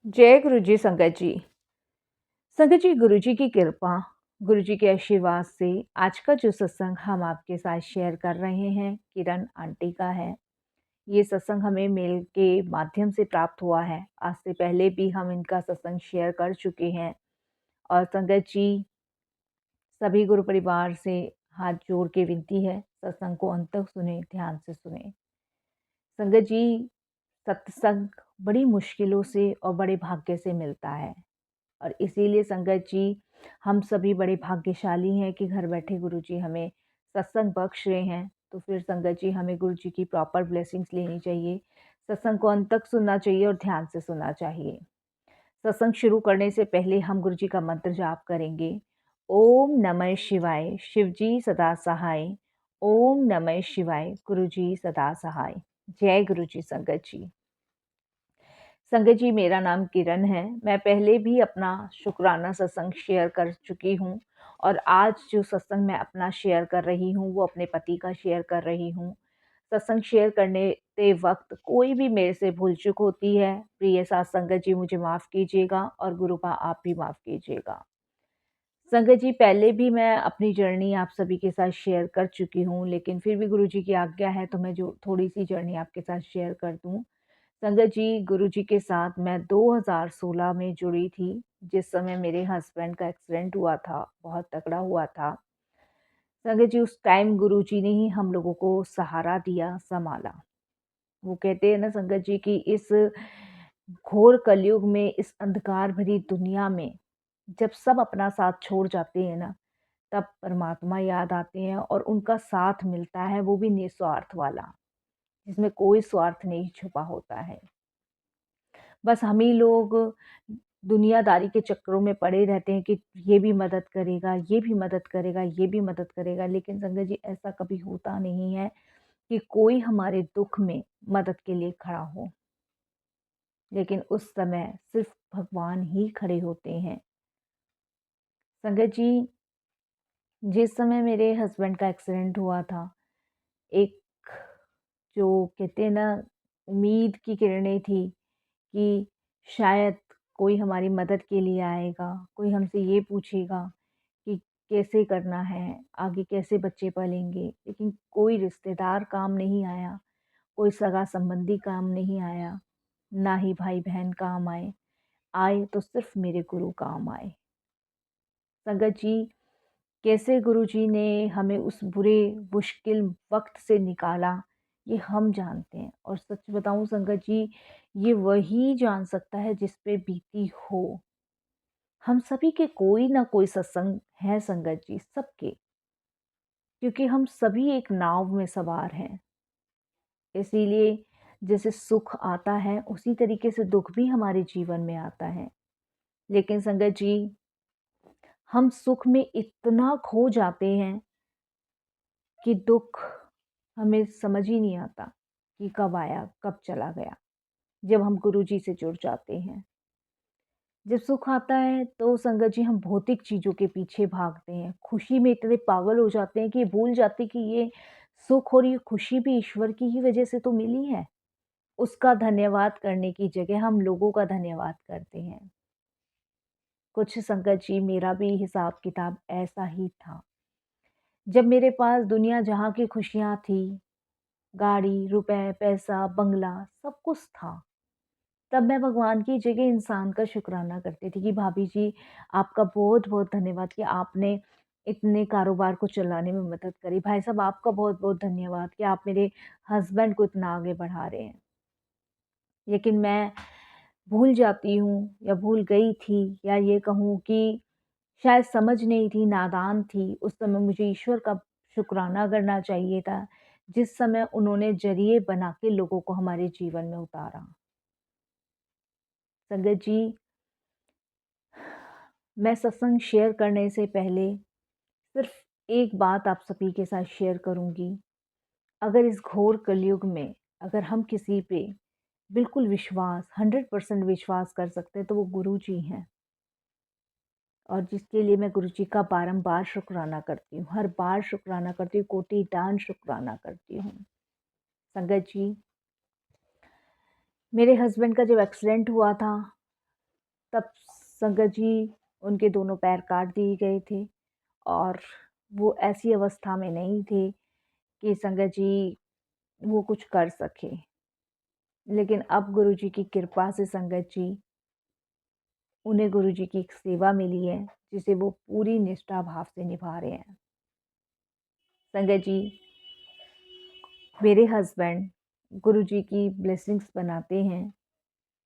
जय गुरु जी संगत जी। संगत जी, गुरु जी की कृपा, गुरु जी के आशीर्वाद से आज का जो सत्संग हम आपके साथ शेयर कर रहे हैं, किरण आंटी का है। ये सत्संग हमें मेल के माध्यम से प्राप्त हुआ है। आज से पहले भी हम इनका सत्संग शेयर कर चुके हैं। और संगत जी, सभी गुरु परिवार से हाथ जोड़ के विनती है, सत्संग को अंत तक सुने, ध्यान से सुने। संगत जी, सत्संग बड़ी मुश्किलों से और बड़े भाग्य से मिलता है। और इसीलिए संगत जी, हम सभी बड़े भाग्यशाली हैं कि घर बैठे गुरु जी हमें सत्संग बख्श रहे हैं। तो फिर संगत जी, हमें गुरु जी की प्रॉपर ब्लेसिंग्स लेनी चाहिए, सत्संग को अंत तक सुनना चाहिए और ध्यान से सुनना चाहिए। सत्संग शुरू करने से पहले हम गुरु जी का मंत्र जाप करेंगे। ओम नमः शिवाय, शिव जी सदा सहाय। ओम नमः शिवाय, गुरु जी सदा सहाय। जय गुरु जी संगत जी। संगत जी, मेरा नाम किरण है। मैं पहले भी अपना शुक्राना सत्संग शेयर कर चुकी हूँ और आज जो सत्संग मैं अपना शेयर कर रही हूँ वो अपने पति का शेयर कर रही हूँ। सत्संग शेयर करने के वक्त कोई भी मेरे से भूल चूक होती है, प्रिय साथ संगत जी मुझे माफ़ कीजिएगा और गुरुपा आप भी माफ़ कीजिएगा। संगत जी, पहले भी मैं अपनी जर्नी आप सभी के साथ शेयर कर चुकी हूँ, लेकिन फिर भी गुरु जी की आज्ञा है तो मैं जो थोड़ी-सी जर्नी आपके साथ शेयर कर दूँ। संगत जी, गुरुजी के साथ मैं 2016 में जुड़ी थी, जिस समय मेरे हस्बैंड का एक्सीडेंट हुआ था, बहुत तगड़ा हुआ था। संगत जी, उस टाइम गुरुजी ने ही हम लोगों को सहारा दिया, सँभाला। वो कहते हैं ना संगत जी कि इस घोर कलयुग में, इस अंधकार भरी दुनिया में, जब सब अपना साथ छोड़ जाते हैं ना, तब परमात्मा याद आते हैं और उनका साथ मिलता है, वो भी निस्वार्थ वाला, जिसमें कोई स्वार्थ नहीं छुपा होता है। बस हम ही लोग दुनियादारी के चक्करों में पड़े रहते हैं कि ये भी मदद करेगा, ये भी मदद करेगा, ये भी मदद करेगा। लेकिन संगत जी, ऐसा कभी होता नहीं है कि कोई हमारे दुःख में मदद के लिए खड़ा हो। लेकिन उस समय सिर्फ़ भगवान ही खड़े होते हैं। संगत जी, जिस समय मेरे हस्बैंड का एक्सीडेंट हुआ था, एक जो कहते हैं ना, उम्मीद की किरणें थी कि शायद कोई हमारी मदद के लिए आएगा, कोई हमसे ये पूछेगा कि कैसे करना है, आगे कैसे बच्चे पलेंगे। लेकिन कोई रिश्तेदार काम नहीं आया, कोई सगा-संबंधी काम नहीं आया, ना ही भाई-बहन काम आए। आए तो सिर्फ़ मेरे गुरु काम आए। संगत जी, कैसे गुरुजी ने हमें उस बुरे मुश्किल वक़्त से निकाला, ये हम जानते हैं। और सच बताऊँ संगत जी, ये वही जान सकता है जिस पे बीती हो। हम सभी के कोई ना कोई सत्संग है संगत जी, सबके। क्योंकि हम सभी एक नाव में सवार हैं। इसीलिए जैसे सुख आता है, उसी तरीके से दुःख भी हमारे जीवन में आता है। लेकिन संगत जी, हम सुख में इतना खो जाते हैं कि दुःख हमें समझ ही नहीं आता कि कब आया, कब चला गया, जब हम गुरुजी से जुड़ जाते हैं। जब सुख आता है तो संगत जी, हम भौतिक चीज़ों के पीछे भागते हैं। खुशी में इतने पागल हो जाते हैं कि भूल जाते कि ये सुख और ये खुशी भी ईश्वर की ही वजह से तो मिली है। उसका धन्यवाद करने की जगह हम लोगों का धन्यवाद करते हैं। कुछ संगत जी, मेरा भी हिसाब-किताब ऐसा ही था। जब मेरे पास दुनिया जहाँ की खुशियाँ थी, गाड़ी, रुपए, पैसा, बंगला सब कुछ था। तब मैं भगवान की जगह इंसान का शुक्राना करती थी कि भाभी जी, आपका बहुत-बहुत धन्यवाद कि आपने इतने कारोबार को चलाने में मदद करी। भाई साहब, आपका बहुत-बहुत धन्यवाद कि आप मेरे हस्बैंड को इतना आगे बढ़ा रहे हैं। लेकिन मैं भूल जाती हूँ या भूल गई थी, या ये कहूँ कि शायद समझ नहीं थी, नादान थी। उस समय मुझे ईश्वर का शुक्राना करना चाहिए था, जिस समय उन्होंने ज़रिए बना के लोगों को हमारे जीवन में उतारा। संगत जी, मैं सत्संग शेयर करने से पहले सिर्फ़ एक बात आप सभी के साथ शेयर करूँगी। अगर इस घोर कलयुग में अगर हम किसी पे बिल्कुल विश्वास, 100% विश्वास कर सकते हैं, तो वो गुरु जी हैं। और जिसके लिए मैं गुरु जी का बारंबार शुक्राना करती हूँ, हर बार शुक्राना करती हूँ, कोटि-दान शुक्राना करती हूँ। संगत जी, मेरे हस्बैंड का जब एक्सीडेंट हुआ था, तब संगत जी उनके दोनों पैर काट दिए गए थे और वो ऐसी अवस्था में नहीं थे कि संगत जी वो कुछ कर सके। लेकिन अब गुरुजी की कृपा से संगत जी उन्हें गुरुजी की एक सेवा मिली है, जिसे वो पूरी निष्ठा भाव से निभा रहे हैं। संगत जी, मेरे हस्बैंड गुरुजी की ब्लेसिंग्स बनाते हैं,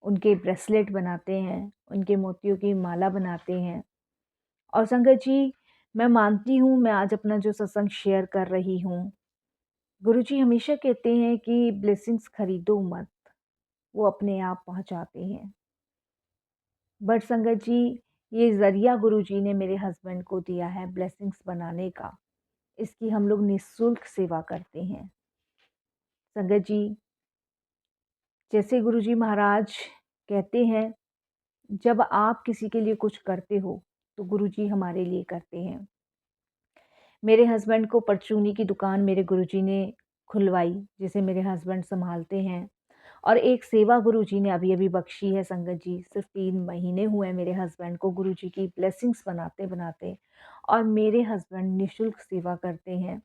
उनके ब्रेसलेट बनाते हैं, उनके मोतियों की माला बनाते हैं। और संगत जी, मैं मानती हूँ मैं आज अपना जो सत्संग शेयर कर रही हूँ, गुरुजी हमेशा कहते हैं कि ब्लेसिंग्स खरीदो मत, वो अपने आप पहुँचाते हैं। बट संगत जी, ये ज़रिया गुरुजी ने मेरे हस्बैंड को दिया है ब्लेसिंग्स बनाने का, इसकी हम लोग निःशुल्क सेवा करते हैं। संगत जी, जैसे गुरुजी महाराज कहते हैं, जब आप किसी के लिए कुछ करते हो, तो गुरुजी हमारे लिए करते हैं। मेरे हस्बैंड को परचूनी की दुकान मेरे गुरुजी ने खुलवाई, जिसे मेरे हस्बैंड सँभालते हैं। और एक सेवा गुरुजी ने अभी-अभी बख्शी है संगत जी, सिर्फ़ 3 महीने हुए हैं मेरे हस्बैंड को गुरुजी की ब्लेसिंग्स बनाते-बनाते और मेरे हस्बैंड निःशुल्क सेवा करते हैं।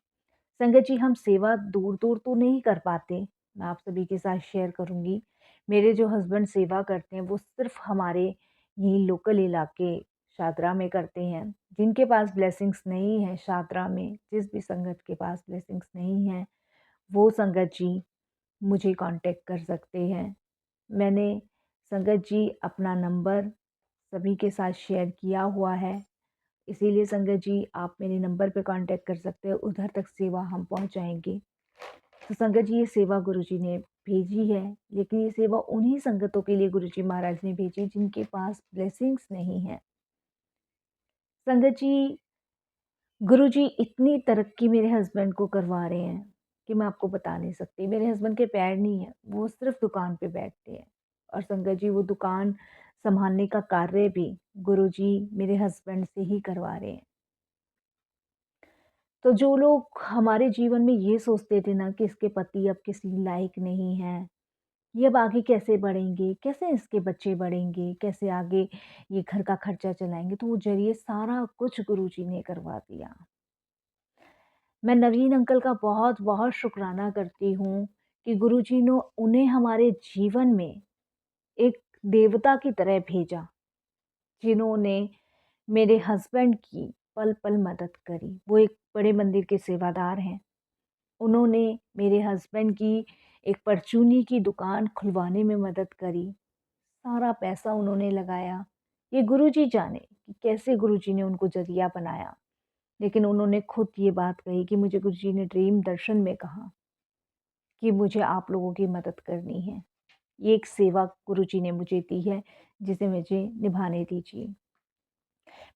संगत जी, हम सेवा दूर-दूर तो नहीं कर पाते, मैं आप सभी के साथ शेयर करूँगी। मेरे जो हस्बैंड सेवा करते हैं, वो सिर्फ़ हमारे यहीं लोकल इलाके शादरा में करते हैं। जिनके पास ब्लेसिंग्स नहीं है शादरा में, जिस भी संगत के पास ब्लेसिंग्स नहीं है, वो संगत जी मुझे कॉन्टैक्ट कर सकते हैं। मैंने संगत जी अपना नंबर सभी के साथ शेयर किया हुआ है। इसीलिए संगत जी आप मेरे नंबर पे कांटेक्ट कर सकते हैं, उधर तक सेवा हम पहुंचाएंगे। तो संगत जी, ये सेवा गुरुजी ने भेजी है, लेकिन ये सेवा उन्हीं संगतों के लिए गुरुजी महाराज ने भेजी जिनके पास ब्लेसिंग्स नहीं है। संगत जी, गुरुजी इतनी तरक्की मेरे हस्बैंड को करवा रहे हैं कि मैं आपको बता नहीं सकती। मेरे हस्बैंड के पैर नहीं है, वो सिर्फ दुकान पे बैठते हैं। और संगत जी, वो दुकान संभालने का कार्य भी गुरुजी मेरे हस्बैंड से ही करवा रहे हैं। तो जो लोग हमारे जीवन में ये सोचते थे ना कि इसके पति अब किसी लायक नहीं हैं, ये अब आगे कैसे बढ़ेंगे, कैसे इसके बच्चे बढ़ेंगे, कैसे आगे ये घर का खर्चा चलाएँगे, तो वो ज़रिए सारा कुछ गुरुजी ने करवा दिया। मैं नवीन अंकल का बहुत-बहुत शुक्राना करती हूँ कि गुरुजी ने उन्हें हमारे जीवन में एक देवता की तरह भेजा, जिन्होंने मेरे हस्बैंड की पल-पल मदद करी। वो एक बड़े मंदिर के सेवादार हैं। उन्होंने मेरे हस्बैंड की एक परचूनी की दुकान खुलवाने में मदद करी। सारा पैसा उन्होंने लगाया। ये गुरुजी जाने कि कैसे गुरुजी ने उनको ज़रिया बनाया। लेकिन उन्होंने खुद ये बात कही कि मुझे गुरुजी ने ड्रीम दर्शन में कहा कि मुझे आप लोगों की मदद करनी है। ये एक सेवा गुरुजी ने मुझे दी है, जिसे मुझे निभाने दीजिए।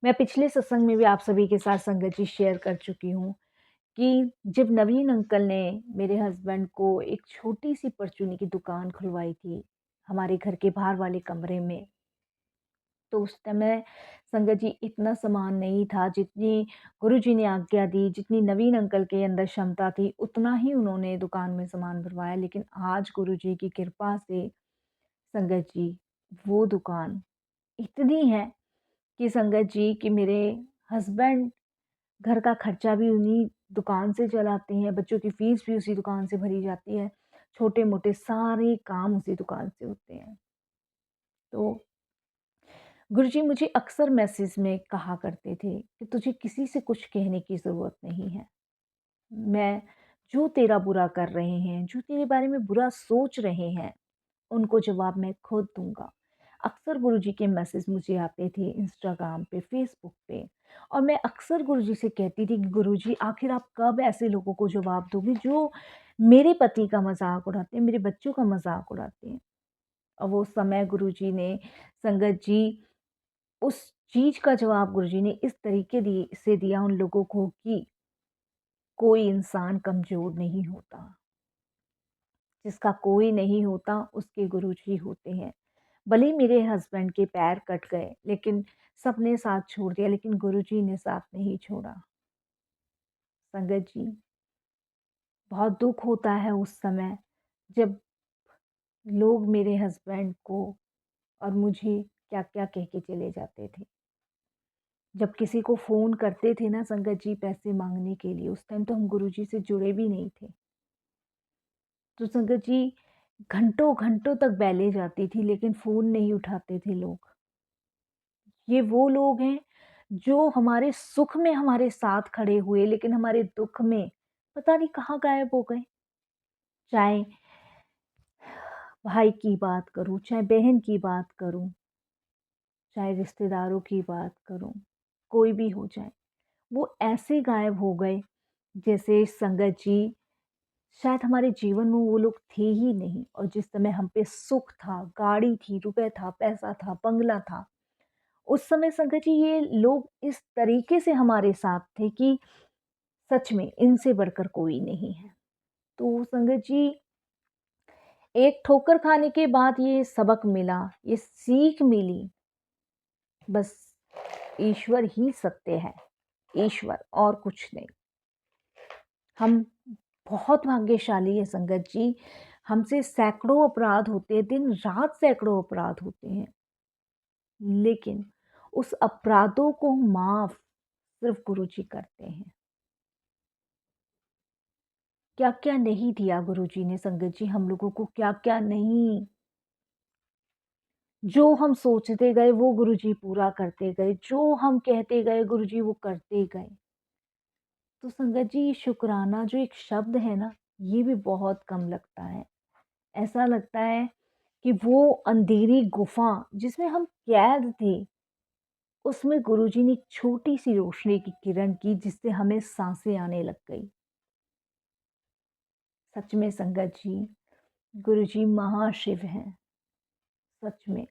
मैं पिछले सत्संग में भी आप सभी के साथ संगत जी शेयर कर चुकी हूँ कि जब नवीन अंकल ने मेरे हस्बैंड को एक छोटी-सी परचूनी की दुकान खुलवाई थी, हमारे घर के बाहर वाले कमरे में, तो उस समय संगत जी इतना सामान नहीं था, जितनी गुरुजी ने आज्ञा दी, जितनी नवीन अंकल के अंदर क्षमता थी, उतना ही उन्होंने दुकान में सामान भरवाया। लेकिन आज गुरुजी की कृपा से संगत जी, वो दुकान इतनी है कि संगत जी कि मेरे हस्बैंड घर का खर्चा भी उन्हीं दुकान से चलाते हैं, बच्चों की फ़ीस भी उसी दुकान से भरी जाती है, छोटे-मोटे सारे काम उसी दुकान से होते हैं। तो गुरुजी मुझे अक्सर मैसेज में कहा करते थे कि तुझे किसी से कुछ कहने की ज़रूरत नहीं है। मैं जो तेरा बुरा कर रहे हैं, जो तेरे बारे में बुरा सोच रहे हैं, उनको जवाब मैं खुद दूँगा। अक्सर गुरुजी के मैसेज मुझे आते थे इंस्टाग्राम पे, फ़ेसबुक पे और मैं अक्सर गुरुजी से कहती थी कि गुरुजी आखिर आप कब ऐसे लोगों को जवाब दोगे जो मेरे पति का मज़ाक उड़ाते हैं, मेरे बच्चों का मज़ाक उड़ाते हैं। और वो समय गुरुजी ने संगत जी उस चीज़ का जवाब गुरुजी ने इस तरीके से दिया उन लोगों को कि कोई इंसान कमज़ोर नहीं होता। जिसका कोई नहीं होता उसके गुरुजी होते हैं। भले ही मेरे हस्बैंड के पैर कट गए, लेकिन सबने साथ छोड़ दिया, लेकिन गुरुजी ने साथ नहीं छोड़ा। संगत जी, बहुत दुःख होता है उस समय जब लोग मेरे हस्बैंड को और मुझे क्या-क्या कह के चले जाते थे। जब किसी को फ़ोन करते थे ना संगत जी पैसे माँगने के लिए, उस टाइम तो हम गुरुजी से जुड़े भी नहीं थे। तो संगत जी घंटों-घंटों तक बेलें जाती थी लेकिन फ़ोन नहीं उठाते थे लोग। ये वो लोग हैं जो हमारे सुख में हमारे साथ खड़े हुए लेकिन हमारे दुःख में पता नहीं कहाँ गायब हो गए। चाहे भाई की बात करूँ, चाहे बहन की बात करूँ, चाहे रिश्तेदारों की बात करूँ, कोई भी हो जाए, वो ऐसे गायब हो गए जैसे संगत जी शायद हमारे जीवन में वो लोग थे ही नहीं और जिस समय हम पे सुख था, गाड़ी थी, रुपए था, पैसा था, बंगला था, उस समय संगत जी ये लोग इस तरीके से हमारे साथ थे कि सच में इनसे बढ़कर कोई नहीं है। तो संगत जी एक ठोकर खाने के बाद ये सबक मिला, ये सीख मिली, बस ईश्वर ही सत्य है, ईश्वर और कुछ नहीं। हम बहुत भाग्यशाली है संगत जी, हमसे सैकड़ों अपराध होते हैं, दिन-रात सैकड़ों अपराध होते हैं, लेकिन उस अपराधों को माफ़ सिर्फ़ गुरुजी करते हैं। क्या-क्या नहीं दिया गुरुजी ने संगत जी हम लोगों को, क्या-क्या नहीं। जो हम सोचते गए वो गुरुजी पूरा करते गए, जो हम कहते गए गुरुजी वो करते गए। तो संगत जी शुक्राना जो एक शब्द है ना, ये भी बहुत कम लगता है। ऐसा लगता है कि वो अंधेरी गुफ़ा जिसमें हम कैद थे, उसमें गुरुजी ने एक छोटी-सी रोशनी की किरण की जिससे हमें साँसें आने लग गई। सच में संगत जी, गुरुजी महाशिव हैं, सच में।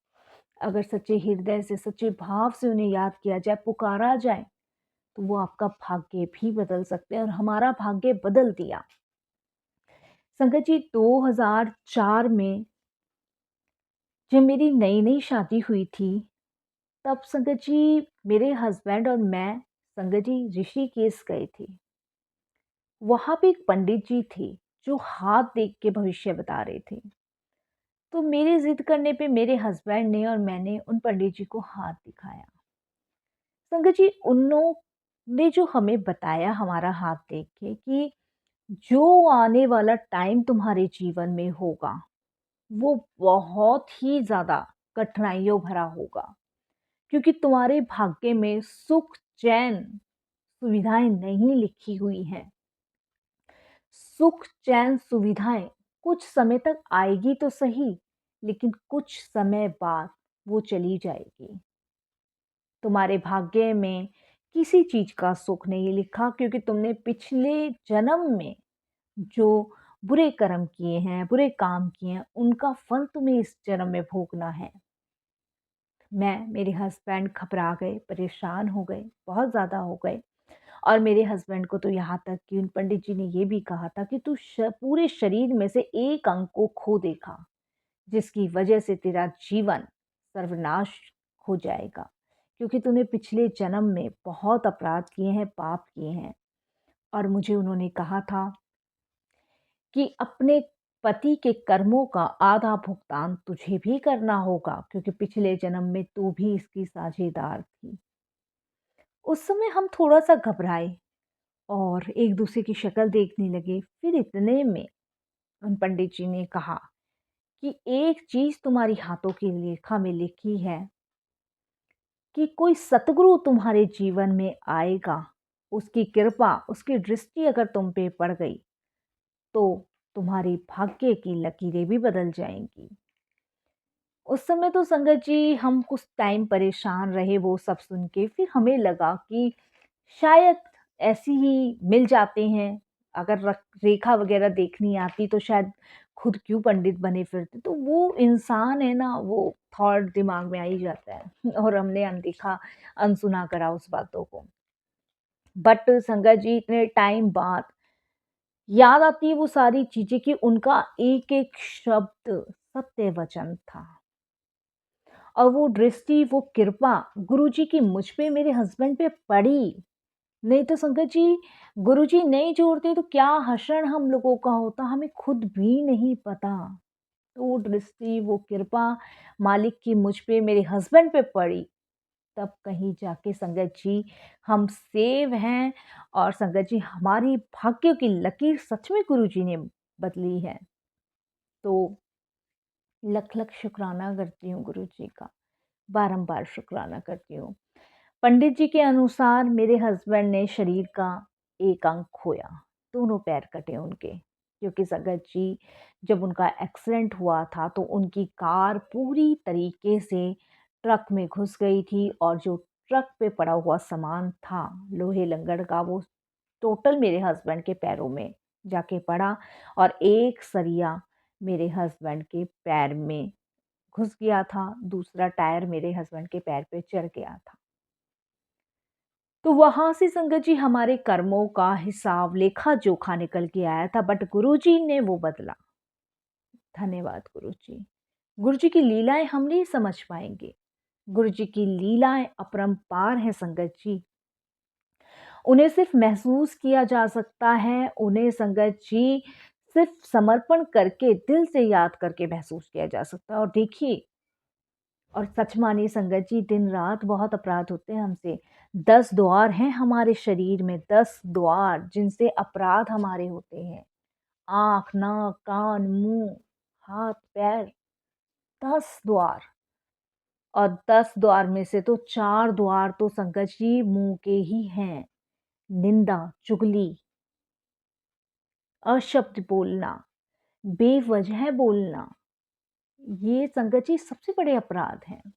अगर सच्चे हृदय से, सच्चे भाव से उन्हें याद किया जाए, पुकारा जाए, तो वो आपका भाग्य भी बदल सकते हैं और हमारा भाग्य बदल दिया। संगत जी 2004 में जब मेरी नई-नई शादी हुई थी, तब संगत जी मेरे हस्बैंड और मैं संगत जी ऋषिकेश गए थे। वहाँ पे एक पंडित जी थे, जो हाथ देख के भविष्य बता रहे थे। तो मेरी ज़िद करने पे मेरे हस्बैंड ने और मैंने उन पंडित जी को हाथ दिखाया। संगत जी उन्होंने जो हमें बताया हमारा हाथ देख के कि जो आने वाला टाइम तुम्हारे जीवन में होगा, वो बहुत ही ज़्यादा कठिनाइयों भरा होगा। क्योंकि तुम्हारे भाग्य में सुख, चैन, सुविधाएँ नहीं लिखी हुई हैं। सुख, चैन, सुविधाएँ कुछ समय तक आएगी तो सही, लेकिन कुछ समय बाद वो चली जाएगी। तुम्हारे भाग्य में किसी चीज़ का सुख नहीं लिखा क्योंकि तुमने पिछले जन्म में जो बुरे कर्म किए हैं, बुरे काम किए हैं, उनका फल तुम्हें इस जन्म में भोगना है। मेरे हस्बैंड घबरा गए, परेशान हो गए, बहुत ज़्यादा हो गए और मेरे हस्बैंड को तो यहाँ तक कि उन पंडित जी ने ये भी कहा था कि तू पूरे शरीर में से एक अंग को खो देखा, जिसकी वजह से तेरा जीवन सर्वनाश हो जाएगा। क्योंकि तूने पिछले जन्म में बहुत अपराध किए हैं, पाप किए हैं। और मुझे उन्होंने कहा था कि अपने पति के कर्मों का आधा भुगतान तुझे भी करना होगा क्योंकि पिछले जन्म में तू भी इसकी साझेदार थी। उस समय हम थोड़ा-सा घबराए और एक-दूसरे की शक्ल देखने लगे। फिर इतने में उन पंडित जी ने कहा कि एक चीज़ तुम्हारी हाथों की रेखा में लिखी है कि कोई सतगुरु तुम्हारे जीवन में आएगा, उसकी कृपा, उसकी दृष्टि अगर तुम पे पड़ गई, तो तुम्हारी भाग्य की लकीरें भी बदल जाएँगी। उस समय तो संगत जी हम कुछ टाइम परेशान रहे वो सब सुन के, फिर हमें लगा कि शायद ऐसी ही मिल जाते हैं, अगर रेखा वगैरह देखनी आती तो शायद खुद क्यों पंडित बने फिरते। तो वो इंसान है ना, वो थॉट दिमाग में आ ही जाता है और हमने अनदेखा, अनसुना करा उस बातों को। बट संगत जी इतने टाइम बाद याद आती है वो सारी चीज़ें कि उनका एक-एक शब्द सत्य वचन था। और वो दृष्टि, वो कृपा गुरुजी की मुझ पे, मेरे हस्बैंड पे पड़ी। नहीं तो संगत जी, गुरुजी नहीं जोड़ते तो क्या हश्र हम लोगों का होता, हमें खुद भी नहीं पता। वो दृष्टि, वो कृपा मालिक की मुझ पे, मेरे हस्बैंड पे पड़ी, तब कहीं जाके संगत जी हम सेव हैं। और संगत जी हमारी भाग्य की लकीर सच में गुरुजी ने बदली है। तो लख लख शुक्राना करती हूँ गुरुजी का, बारंबार शुक्राना करती हूँ। पंडित जी के अनुसार मेरे हस्बैंड ने शरीर का एक अंग खोया, दोनों पैर कटे उनके, क्योंकि संगत जी जब उनका एक्सीडेंट हुआ था तो उनकी कार पूरी तरीके से ट्रक में घुस गई थी, और जो ट्रक पे पड़ा हुआ सामान था लोहे लंगड़ का, वो टोटल मेरे हस्बैंड के पैरों में जाके पड़ा, और एक सरिया मेरे हस्बैंड के पैर में घुस गया था, दूसरा टायर मेरे हस्बैंड के पैर पे चढ़ गया था। तो वहाँ से संगत जी हमारे कर्मों का हिसाब लेखा-जोखा निकल के आया था, बट गुरुजी ने वो बदला। धन्यवाद गुरुजी। गुरुजी की लीलाएँ हम नहीं समझ पाएँगे। गुरुजी की लीलाएँ अपरंपार हैं संगत जी। उन्हें सिर्फ़ महसूस किया जा सकता है, उन्हें संगत जी सिर्फ़ समर्पण करके, दिल से याद करके महसूस किया जा सकता है। और देखिए, और सच मानिए संगत जी, दिन-रात बहुत अपराध होते हैं हमसे। 10 द्वार हैं हमारे शरीर में, 10 द्वार जिनसे अपराध हमारे होते हैं। आँख, नाक, कान, मुँह, हाथ, पैर, 10 द्वार। और 10 द्वार में से तो 4 द्वार तो संगत जी मुँह के ही हैं। निंदा, चुगली, अशब्द बोलना, बेवजह बोलना, ये संगत जी सबसे बड़े अपराध हैं।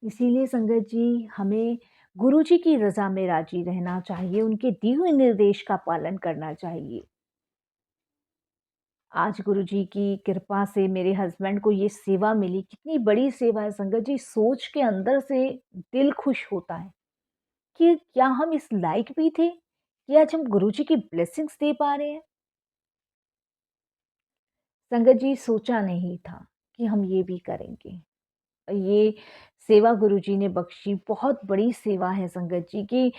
इसीलिए संगत जी हमें गुरुजी की रज़ा में राज़ी रहना चाहिए, उनके दिए हुए निर्देश का पालन करना चाहिए। आज गुरुजी की कृपा से मेरे हस्बैंड को ये सेवा मिली, कितनी बड़ी सेवा है संगत जी, सोच के अंदर से दिल खुश होता है कि क्या हम इस लायक भी थे कि आज हम गुरुजी की ब्लेसिंग्स दे पा रहे हैं। संगत जी सोचा नहीं था कि हम ये भी करेंगे। ये सेवा गुरुजी ने बख्शी, बहुत बड़ी सेवा है संगत जी की।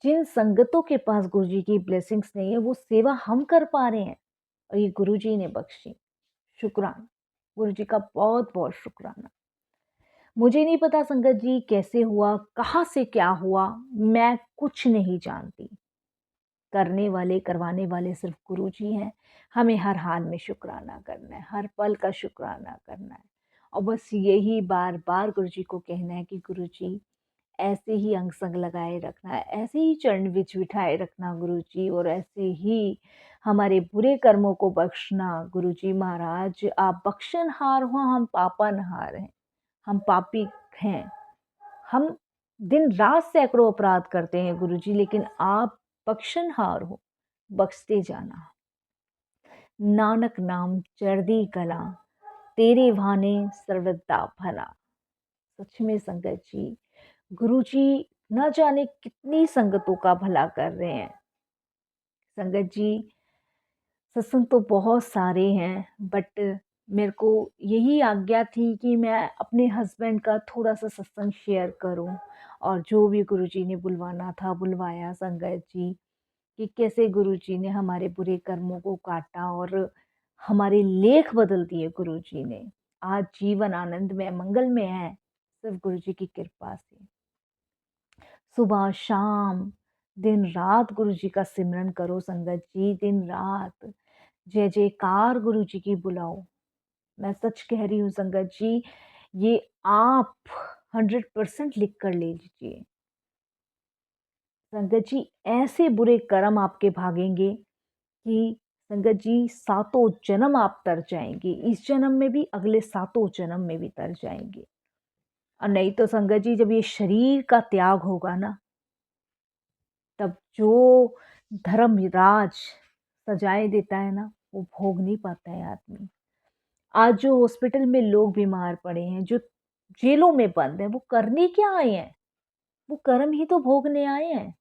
जिन संगतों के पास गुरुजी की ब्लेसिंग्स नहीं है, वो सेवा हम कर पा रहे हैं, और ये गुरुजी ने बख्शी। शुक्राना, गुरुजी का बहुत-बहुत शुक्राना। मुझे नहीं पता संगत जी कैसे हुआ, कहाँ से क्या हुआ, मैं कुछ नहीं जानती। करने वाले, करवाने वाले सिर्फ़ गुरुजी हैं। हमें हर हाल में शुक्राना करना है, हर पल का शुक्राना करना है। और बस यही बार-बार गुरुजी को कहना है कि गुरुजी ऐसे ही अंग-संग लगाए रखना है, ऐसे ही चरण विच बिठाए रखना गुरुजी, और ऐसे ही हमारे बुरे कर्मों को बख्शना गुरुजी महाराज। आप बख्शनहार हो, हम पापनहार हैं, हम पापी हैं। हम दिन-रात सैकड़ों अपराध करते हैं गुरुजी, लेकिन आप बख्शनहार हो, बख्शते जाना। नानक नाम चढ़दी कला, तेरे भाने सर्वदा भला। सच में संगत जी, गुरुजी न जाने कितनी संगतों का भला कर रहे हैं। संगत जी, सत्संग तो बहुत सारे हैं, बट मेरे को यही आज्ञा थी कि मैं अपने हस्बैंड का थोड़ा-सा सत्संग शेयर करूं, और जो भी गुरुजी ने बुलवाना था बुलवाया संगत जी, कि कैसे गुरुजी ने हमारे बुरे कर्मों को काटा और हमारे लेख बदल दिए गुरुजी ने। आज जीवन आनंद में, मंगल में है, सिर्फ गुरुजी की कृपा से। सुबह, शाम, दिन-रात गुरुजी का सिमरन करो संगत जी, दिन-रात। जय जयकार गुरुजी की बुलाओ। मैं सच कह रही हूँ संगत जी, ये आप 100% लिख कर ले लीजिए। संगत जी, ऐसे बुरे कर्म आपके भागेंगे कि संगत जी सातों जन्म आप तर जाएँगे। इस जन्म में भी, अगले सातों जन्म में भी तर जाएँगे। और नहीं तो संगत जी जब ये शरीर का त्याग होगा ना, तब जो धर्मराज सजाएँ देता है ना, वो भोग नहीं पाता है आदमी। आज जो हॉस्पिटल में लोग बीमार पड़े हैं, जो जेलों में बंद हैं, वो करने क्या आए हैं? वो कर्म ही तो भोगने आए हैं।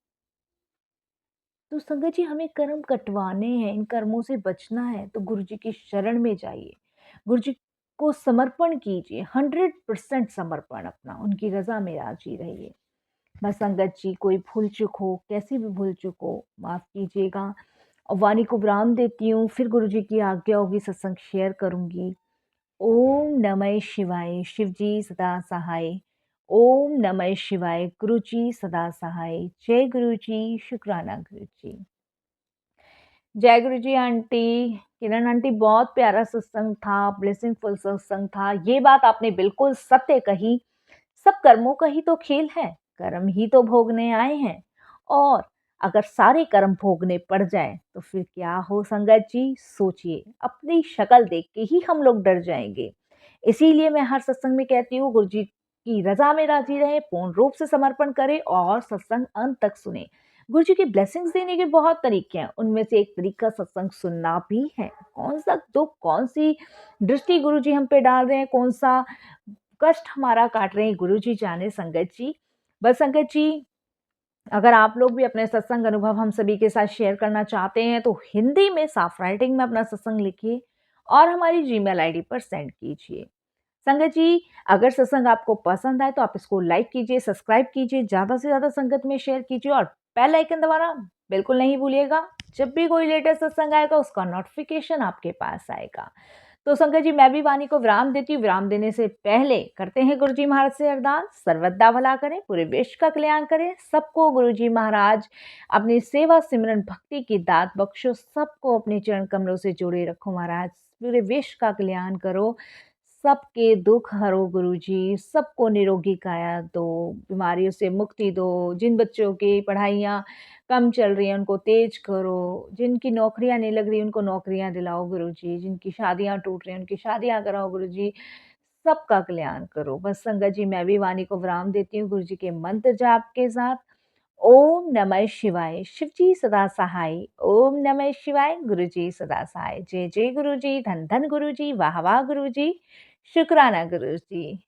तो संगत जी हमें कर्म कटवाने हैं, इन कर्मों से बचना है, तो गुरुजी की शरण में जाइए। गुरुजी को समर्पण कीजिए, 100% समर्पण अपना, उनकी रज़ा में राज़ी रहिए। बस संगत जी कोई भूल-चूक हो, कैसी भी भूल-चूक हो, माफ़ कीजिएगा। और वाणी को विराम देती हूँ, फिर गुरुजी की आज्ञा होगी सत्संग शेयर करूँगी। ओम नमः शिवाय शिवजी सदा सहाय। ओम नमः शिवाय गुरुजी सदा सहाय। जय गुरुजी, शुक्राना गुरुजी। जय गुरुजी आंटी। किरण आंटी, बहुत प्यारा सत्संग था, ब्लेसिंगफुल सत्संग था। ये बात आपने बिल्कुल सत्य कही। सब कर्मों का ही तो खेल है, कर्म ही तो भोगने आए हैं। और अगर सारे कर्म भोगने पड़ जाए तो फिर क्या हो संगत जी, सोचिए, अपनी शक्ल देख के ही हम लोग डर जाएंगे। इसीलिए मैं हर सत्संग में कहती हूँ, गुरु जी की रजा में राजी रहे, पूर्ण रूप से समर्पण करें और सत्संग अंत तक सुने। गुरु जी की ब्लेसिंग्स देने के बहुत तरीके हैं, उनमें से एक तरीका सत्संग सुनना भी है। कौन सा दुख, कौन सी दृष्टि गुरु जी हम पे डाल रहे हैं, कौन सा कष्ट हमारा काट रहे हैं, गुरु जी जाने संगत जी। बस संगत जी, अगर आप लोग भी अपने सत्संग अनुभव हम सभी के साथ शेयर करना चाहते हैं तो हिंदी में साफ राइटिंग में अपना सत्संग लिखिए और हमारी जीमेल आईडी पर सेंड कीजिए। संगत जी, अगर सत्संग आपको पसंद आए तो आप इसको लाइक कीजिए, सब्सक्राइब कीजिए, ज़्यादा से ज़्यादा संगत में शेयर कीजिए और बेल आइकन दबाना बिल्कुल नहीं भूलिएगा। जब भी कोई लेटेस्ट सत्संग आएगा उसका नोटिफिकेशन आपके पास आएगा। तो संगत जी, मैं भी वाणी को विराम देती हूँ। विराम देने से पहले करते हैं गुरु जी महाराज से अरदास। सर्वदा भला करें, पूरे विश्व का कल्याण करें, सबको गुरु जी महाराज अपनी सेवा सिमरन भक्ति की दात बख्शो, सबको अपने चरण कमलों से जोड़े रखो महाराज। पूरे विश्व का कल्याण करो, सबके दुख हरो गुरु जी, सबको निरोगी काया दो, बीमारियों से मुक्ति दो। जिन बच्चों की पढ़ाइयाँ कम चल रही हैं उनको तेज करो, जिनकी नौकरियाँ नहीं लग रही उनको नौकरियाँ दिलाओ गुरु जी, जिनकी शादियाँ टूट रही हैं उनकी शादियाँ कराओ गुरु जी, सबका कल्याण करो। बस संगत जी, मैं भी वाणी को विराम देती हूँ गुरु जी के मंत्र जाप के साथ। ओम नमः शिवाय शिवजी सदा सहाय। ओम नमः शिवाय गुरुजी सदा सहाय। जय जय गुरुजी, धन धन गुरुजी, वाह वाह गुरुजी, शुक्राना गुरुजी।